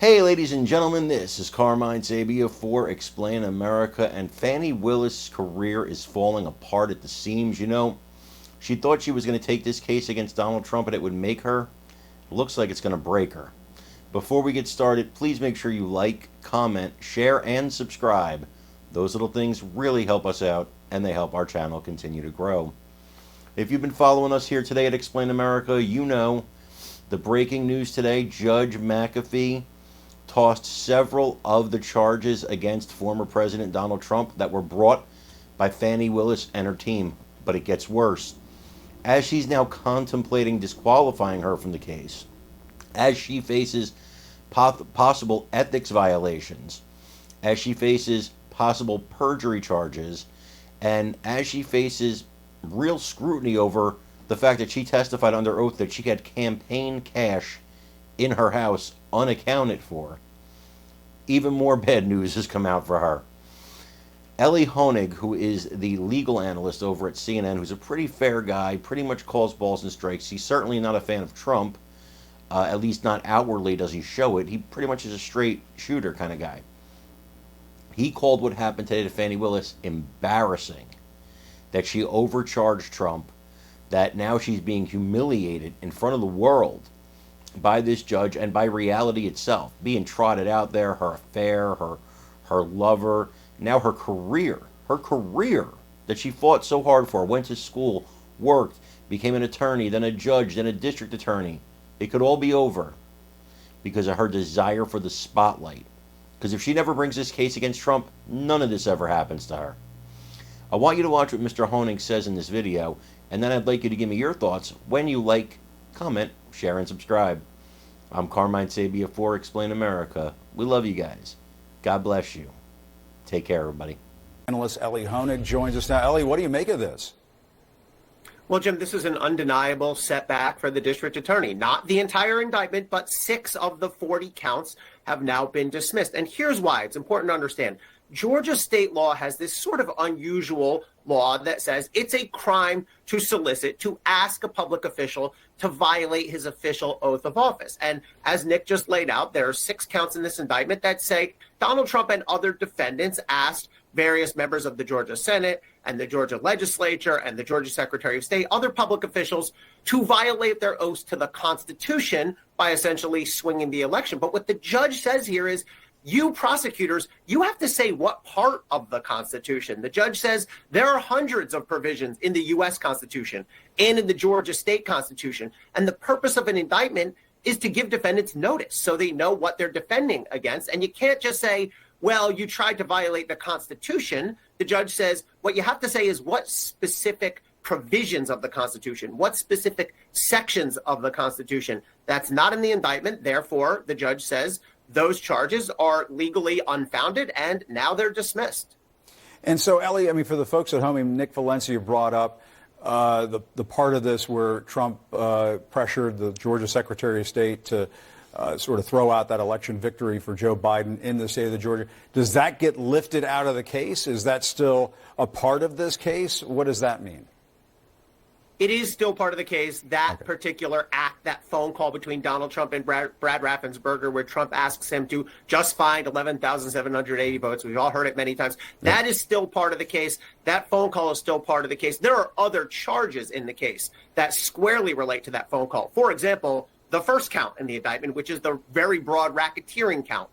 Hey, ladies and gentlemen, this is Carmine Sabia for Explain America, and Fani Willis' career is falling apart at the seams. You know, she thought she was going to take this case against Donald Trump and it would make her. Looks like it's going to break her. Before we get started, please make sure you like, comment, share, and subscribe. Those little things really help us out, and they help our channel continue to grow. If you've been following us here today at Explain America, you know the breaking news today: Judge McAfee tossed several of the charges against former President Donald Trump that were brought by Fani Willis and her team. But it gets worse. As she's now contemplating disqualifying her from the case, as she faces possible ethics violations, as she faces possible perjury charges, and as she faces real scrutiny over the fact that she testified under oath that she had campaign cash in her house unaccounted for, even more bad news has come out for her. Elie Honig, who is the legal analyst over at CNN, who's a pretty fair guy, pretty much calls balls and strikes. He's certainly not a fan of Trump, at least not outwardly does he show it. He pretty much is a straight shooter kind of guy. He called what happened today to Fani Willis embarrassing, that she overcharged Trump, that now she's being humiliated in front of the world by this judge and by reality itself, being trotted out there, her affair, her lover, now her career that she fought so hard for, went to school, worked, became an attorney, then a judge, then a district attorney. It could all be over because of her desire for the spotlight. Because if she never brings this case against Trump, none of this ever happens to her. I want you to watch what Mr. Honig says in this video, and then I'd like you to give me your thoughts when you like, comment, share, and subscribe. I'm Carmine Sabia for Explain America. We love you guys. God bless you. Take care, everybody. Analyst Elie Honig joins us now. Elie, what do you make of this? Well, Jim, this is an undeniable setback for the district attorney. Not the entire indictment, but 6 of the 40 counts have now been dismissed. And here's why. It's important to understand. Georgia state law has this sort of unusual law that says it's a crime to solicit, to ask a public official to violate his official oath of office. And as Nick just laid out, there are 6 counts in this indictment that say Donald Trump and other defendants asked various members of the Georgia Senate and the Georgia legislature and the Georgia Secretary of State, other public officials, to violate their oaths to the Constitution by essentially swinging the election. But what the judge says here is, you prosecutors, you have to say what part of the Constitution. The judge says there are hundreds of provisions in the U.S. Constitution and in the Georgia state Constitution. And the purpose of an indictment is to give defendants notice so they know what they're defending against. And you can't just say, well, you tried to violate the Constitution. The judge says what you have to say is what specific provisions of the Constitution, what specific sections of the Constitution. That's not in the indictment. Therefore, the judge says those charges are legally unfounded, and now they're dismissed. And so, Elie, I mean, for the folks at home, Nick Valencia brought up the part of this where Trump pressured the Georgia Secretary of State to sort of throw out that election victory for Joe Biden in the state of Georgia. Does that get lifted out of the case? Is that still a part of this case? What does that mean? It is still part of the case, that particular act, that phone call between Donald Trump and Brad Raffensperger, where Trump asks him to just find 11,780 votes. We've all heard it many times. That is still part of the case. That phone call is still part of the case. There are other charges in the case that squarely relate to that phone call. For example, the first count in the indictment, which is the very broad racketeering count,